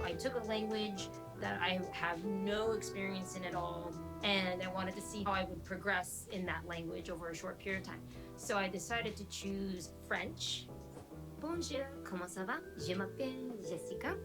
I took a language that I have no experience in at all, and I wanted to see how I would progress in that language over a short period of time. So I decided to choose French. Bonjour, comment ça va? Je m'appelle Jessica.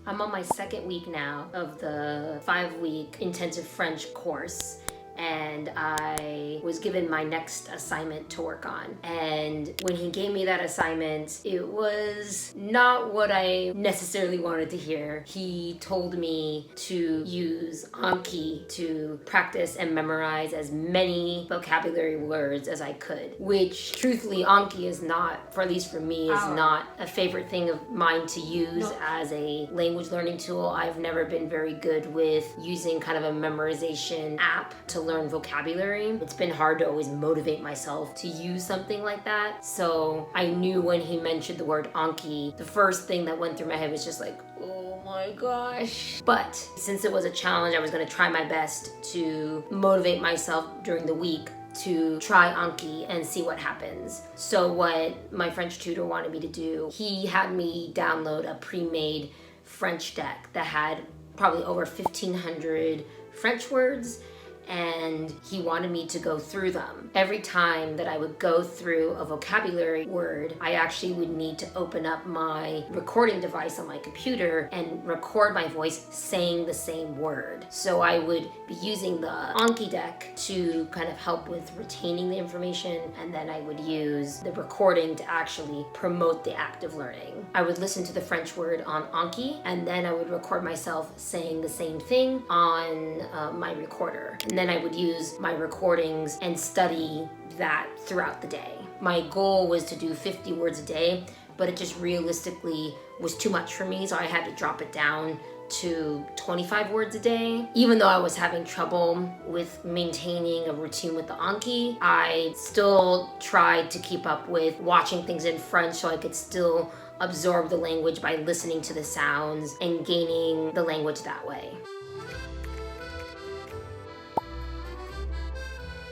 I'm on my second week now of the 5-week intensive French course, and I was given my next assignment to work on. And when he gave me that assignment, it was not what I necessarily wanted to hear. He told me to use Anki to practice and memorize as many vocabulary words as I could, which truthfully Anki is not, for at least for me, is not a favorite thing of mine to use as a language learning tool. I've never been very good with using kind of a memorization app to learn vocabulary. It's been hard to always motivate myself to use something like that. So I knew when he mentioned the word Anki, the first thing that went through my head was just like, oh my gosh. But since it was a challenge, I was gonna try my best to motivate myself during the week to try Anki and see what happens. So what my French tutor wanted me to do, he had me download a pre-made French deck that had probably over 1,500 French words, and he wanted me to go through them. Every time that I would go through a vocabulary word, I actually would need to open up my recording device on my computer and record my voice saying the same word. So I would be using the Anki deck to kind of help with retaining the information, and then I would use the recording to actually promote the act of learning. I would listen to the French word on Anki, and then I would record myself saying the same thing on my recorder. And then I would use my recordings and study that throughout the day. My goal was to do 50 words a day, but it just realistically was too much for me, so I had to drop it down to 25 words a day. Even though I was having trouble with maintaining a routine with the Anki, I still tried to keep up with watching things in French so I could still absorb the language by listening to the sounds and gaining the language that way.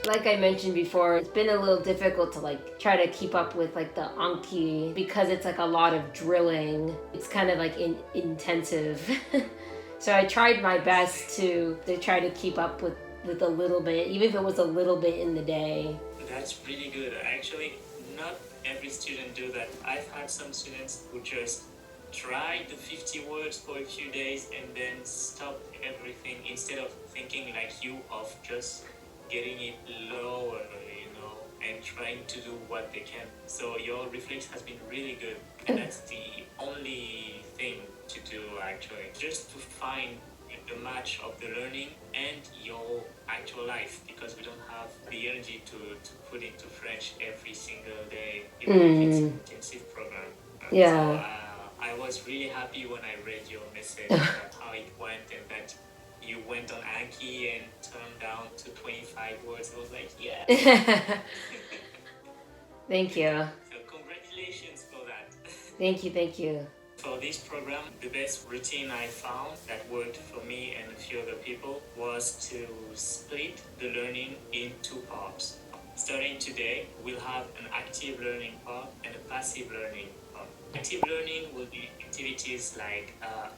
Like I mentioned before, it's been a little difficult to try to keep up with the Anki because it's a lot of drilling. It's kind of intensive. So I tried my best to try to keep up with a little bit, even if it was a little bit in the day. That's really good. Actually, not every student do that. I've had some students who just try the 50 words for a few days and then stop everything instead of thinking like you of just getting it lower, and trying to do what they can. So your reflex has been really good, and that's the only thing to do actually, just to find the match of the learning and your actual life, because we don't have the energy to put into French every single day, even if it's an intensive program. Yeah. So I was really happy when I read your message about how it went and that you went on Anki and turned down to 25 words. I was like, yeah. Thank you. So congratulations for that. Thank you. For this program, the best routine I found that worked for me and a few other people was to split the learning in 2 parts. Starting today, we'll have an active learning part and a passive learning part. Active learning will be activities like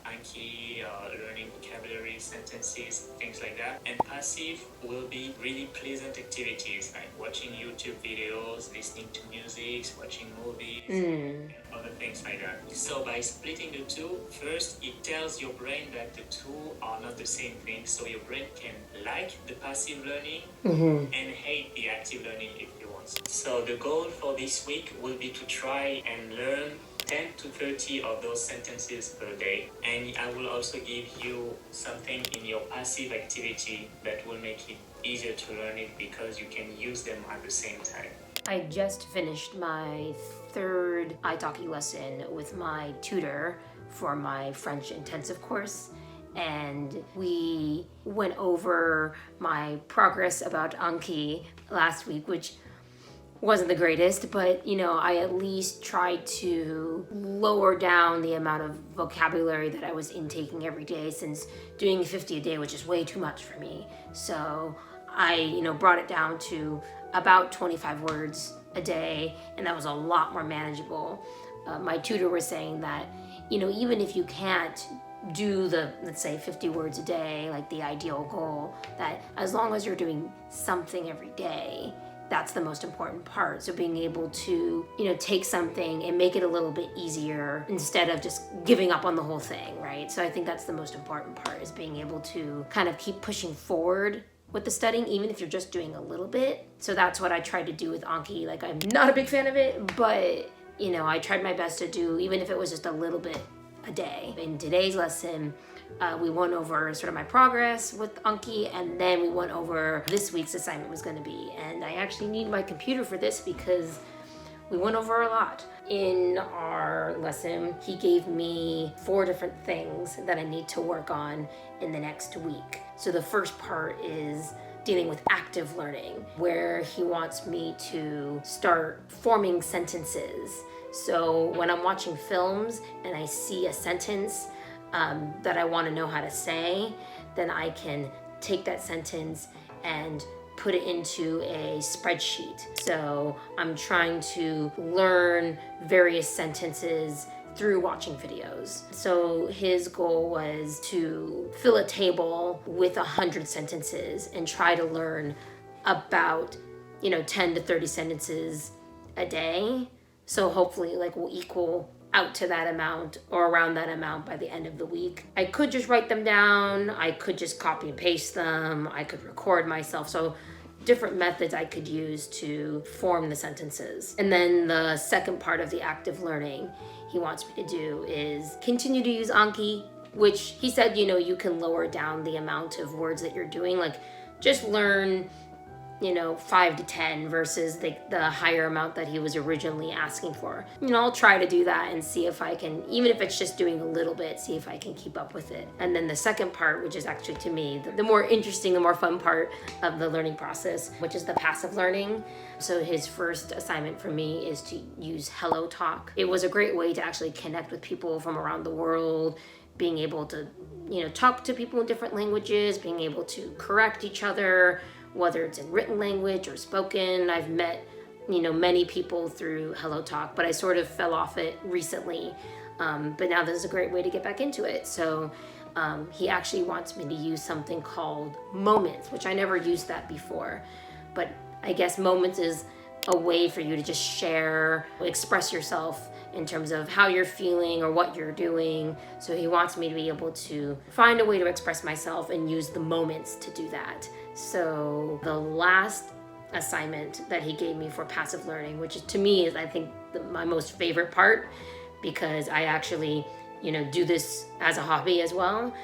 Anki, learning vocabulary, sentences, things like that. And passive will be really pleasant activities like watching YouTube videos, listening to music, watching movies, and other things like that. So by splitting the two, first it tells your brain that the two are not the same thing. So your brain can like the passive learning and hate the active learning if you want. So the goal for this week will be to try and learn 10 to 30 of those sentences per day, and I will also give you something in your passive activity that will make it easier to learn it because you can use them at the same time. I just finished my 3rd iTalki lesson with my tutor for my French intensive course, and we went over my progress about Anki last week, which wasn't the greatest, but I at least tried to lower down the amount of vocabulary that I was intaking every day, since doing 50 a day was just way too much for me. So I brought it down to about 25 words a day, and that was a lot more manageable. my tutor was saying that, even if you can't do the, let's say, 50 words a day, like the ideal goal, that as long as you're doing something every day, that's the most important part. So being able to, take something and make it a little bit easier instead of just giving up on the whole thing, right? So I think that's the most important part, is being able to kind of keep pushing forward with the studying, even if you're just doing a little bit. So that's what I tried to do with Anki. Like, I'm not a big fan of it, but, I tried my best to do, even if it was just a little bit a day. In today's lesson, we went over sort of my progress with Anki, and then we went over this week's assignment was going to be. And I actually need my computer for this because we went over a lot. In our lesson, he gave me 4 different things that I need to work on in the next week. So the first part is dealing with active learning, where he wants me to start forming sentences. So when I'm watching films and I see a sentence that I want to know how to say, then I can take that sentence and put it into a spreadsheet. So I'm trying to learn various sentences through watching videos. So his goal was to fill a table with 100 sentences and try to learn about 10 to 30 sentences a day. So hopefully we'll equal out to that amount or around that amount by the end of the week. I could just write them down. I could just copy and paste them. I could record myself. So different methods I could use to form the sentences. And then the second part of the active learning he wants me to do is continue to use Anki, which he said, you can lower down the amount of words that you're doing. Like, just learn 5 to 10 versus the higher amount that he was originally asking for. I'll try to do that and see if I can, even if it's just doing a little bit, see if I can keep up with it. And then the second part, which is actually to me the more interesting, the more fun part of the learning process, which is the passive learning. So his first assignment for me is to use Hello Talk. It was a great way to actually connect with people from around the world, being able to, talk to people in different languages, being able to correct each other, whether it's in written language or spoken. I've met, many people through Hello Talk, but I sort of fell off it recently. But now this is a great way to get back into it. So he actually wants me to use something called Moments, which I never used that before. But I guess Moments is a way for you to just share, express yourself in terms of how you're feeling or what you're doing. So he wants me to be able to find a way to express myself and use the moments to do that. So the last assignment that he gave me for passive learning, which to me is, I think, my most favorite part, because I actually, do this as a hobby as well,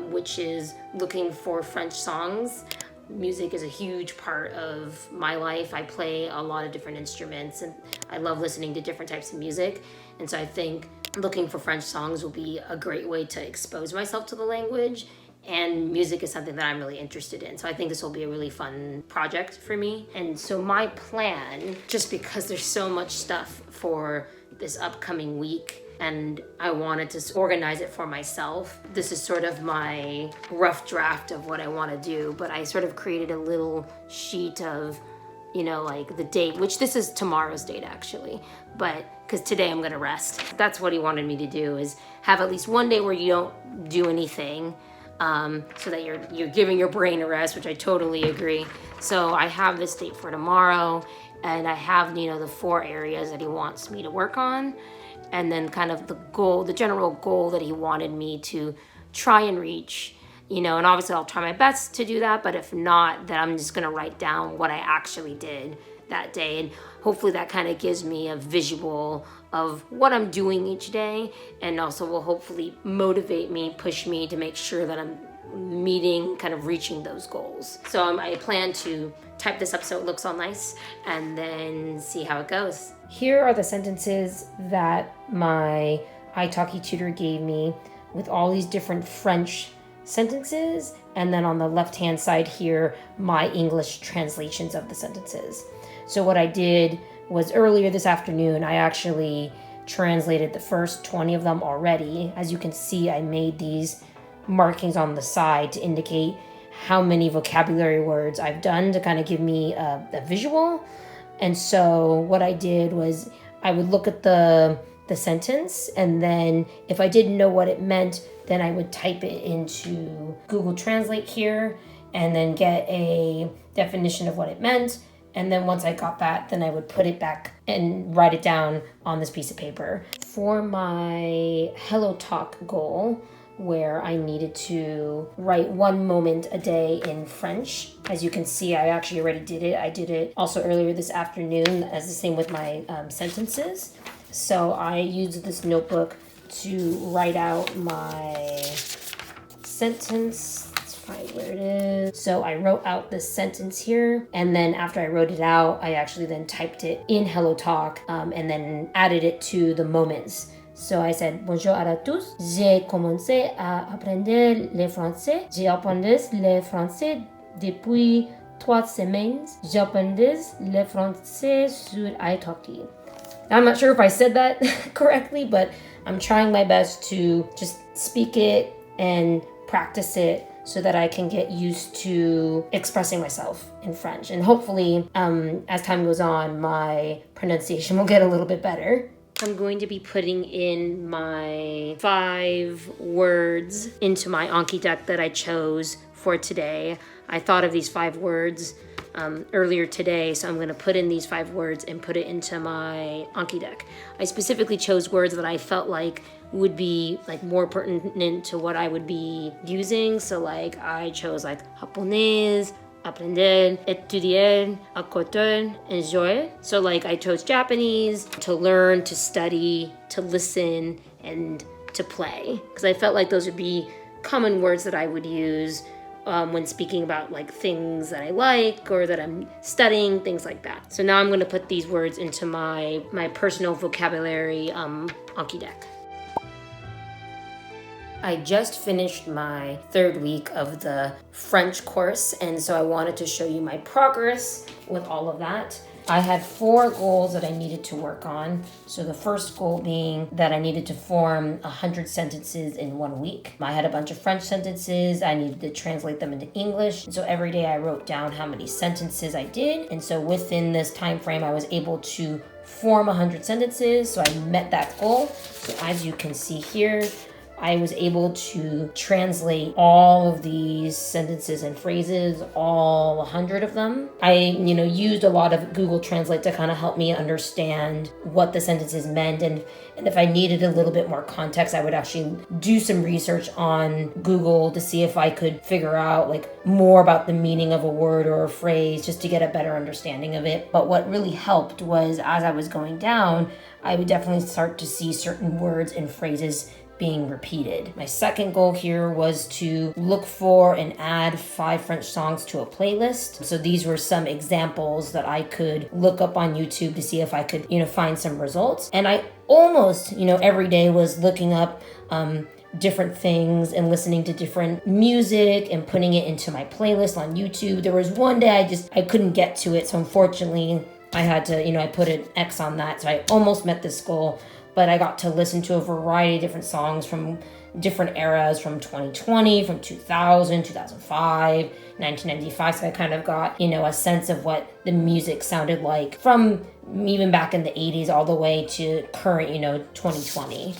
which is looking for French songs. Music is a huge part of my life. I play a lot of different instruments and I love listening to different types of music. And so I think looking for French songs will be a great way to expose myself to the language. And music is something that I'm really interested in. So I think this will be a really fun project for me. And so my plan, just because there's so much stuff for this upcoming week, and I wanted to organize it for myself. This is sort of my rough draft of what I want to do, but I sort of created a little sheet of, the date, which this is tomorrow's date actually, but because today I'm going to rest. That's what he wanted me to do, is have at least one day where you don't do anything, so that you're giving your brain a rest, which I totally agree. So I have this date for tomorrow, and I have, the 4 areas that he wants me to work on. And then kind of the general goal that he wanted me to try and reach, and obviously I'll try my best to do that, but if not, then I'm just going to write down what I actually did that day. And hopefully that kind of gives me a visual of what I'm doing each day, and also will hopefully motivate me, push me to make sure that I'm reaching those goals. So I plan to type this up so it looks all nice and then see how it goes. Here are the sentences that my iTalki tutor gave me with all these different French sentences, and then on the left-hand side here, my English translations of the sentences. So what I did was earlier this afternoon, I actually translated the first 20 of them already. As you can see, I made these markings on the side to indicate how many vocabulary words I've done to kind of give me a visual. And so what I did was I would look at the the sentence, and then if I didn't know what it meant, then I would type it into Google Translate here and then get a definition of what it meant. And then once I got that, then I would put it back and write it down on this piece of paper. For my Hello Talk goal, where I needed to write 1 moment a day in French. As you can see, I actually already did it. I did it also earlier this afternoon, as the same with my sentences. So I used this notebook to write out my sentence. Let's find where it is. So I wrote out this sentence here, and then after I wrote it out, I actually then typed it in Hello Talk and then added it to the moments. So I said, bonjour à tous. J'ai commencé à apprendre le français. J'apprends le français depuis 3 semaines. J'apprends le français sur iTalki. I'm not sure if I said that correctly, but I'm trying my best to just speak it and practice it so that I can get used to expressing myself in French. And hopefully, as time goes on, my pronunciation will get a little bit better. I'm going to be putting in my 5 words into my Anki deck that I chose for today. I thought of these 5 words earlier today, so I'm going to put in these 5 words and put it into my Anki deck. I specifically chose words that I felt like would be like more pertinent to what I would be using. So like I chose like japonés, aprender, estudiar, acotar, enjoy. So like I chose Japanese, to learn, to study, to listen, and to play. Because I felt like those would be common words that I would use when speaking about like things that I like or that I'm studying, things like that. So now I'm going to put these words into my personal vocabulary Anki deck. I just finished my 3rd week of the French course, and so I wanted to show you my progress with all of that. I had 4 goals that I needed to work on. So the first goal being that I needed to form 100 sentences in 1 week. I had a bunch of French sentences. I needed to translate them into English. And so every day I wrote down how many sentences I did. And so within this time frame, I was able to form 100 sentences. So I met that goal. So as you can see here, I was able to translate all of these sentences and phrases, all 100 of them. I, used a lot of Google Translate to kind of help me understand what the sentences meant. And if I needed a little bit more context, I would actually do some research on Google to see if I could figure out like more about the meaning of a word or a phrase just to get a better understanding of it. But what really helped was as I was going down, I would definitely start to see certain words and phrases being repeated. My second goal here was to look for and add 5 French songs to a playlist. So these were some examples that I could look up on YouTube to see if I could, find some results. And I almost, every day was looking up different things and listening to different music and putting it into my playlist on YouTube. There was one day I couldn't get to it. So unfortunately I had to, I put an X on that. So I almost met this goal. But I got to listen to a variety of different songs from different eras, from 2020, from 2000, 2005, 1995. So I kind of got, a sense of what the music sounded like from even back in the 80s all the way to current, 2020.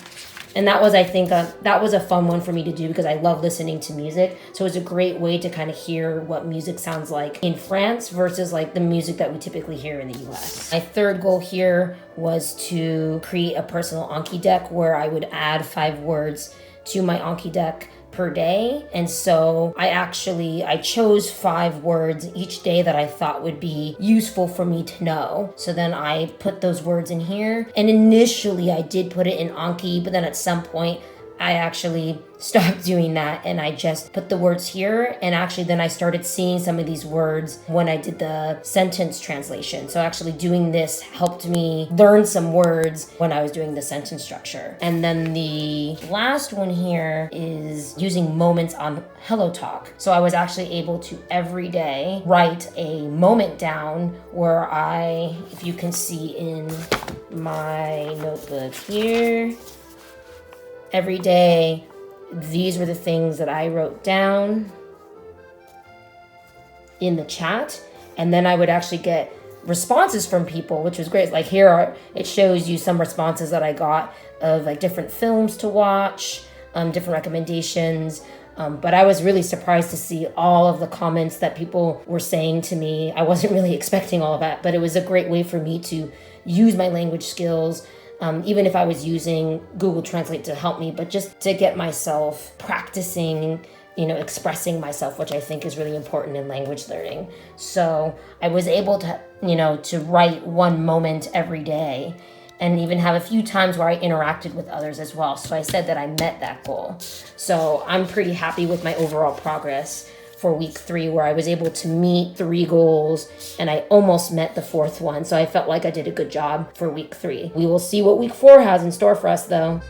And that was, I think, that was a fun one for me to do because I love listening to music. So it was a great way to kind of hear what music sounds like in France versus like the music that we typically hear in the US. My third goal here was to create a personal Anki deck where I would add 5 words to my Anki deck per day. And so I chose 5 words each day that I thought would be useful for me to know. So then I put those words in here. And initially I did put it in Anki, but then at some point I actually stopped doing that and I just put the words here. And actually then I started seeing some of these words when I did the sentence translation. So actually doing this helped me learn some words when I was doing the sentence structure. And then the last one here is using moments on Hello Talk. So I was actually able to every day write a moment down where if you can see in my notebook here, every day, these were the things that I wrote down in the chat. And then I would actually get responses from people, which was great. Like it shows you some responses that I got of like different films to watch, different recommendations. But I was really surprised to see all of the comments that people were saying to me. I wasn't really expecting all of that, but it was a great way for me to use my language skills, even if I was using Google Translate to help me, but just to get myself practicing, expressing myself, which I think is really important in language learning. So I was able to, to write one moment every day, and even have a few times where I interacted with others as well. So I said that I met that goal. So I'm pretty happy with my overall progress for week 3, where I was able to meet 3 goals and I almost met the 4th one. So I felt like I did a good job for week 3. We will see what week 4 has in store for us though.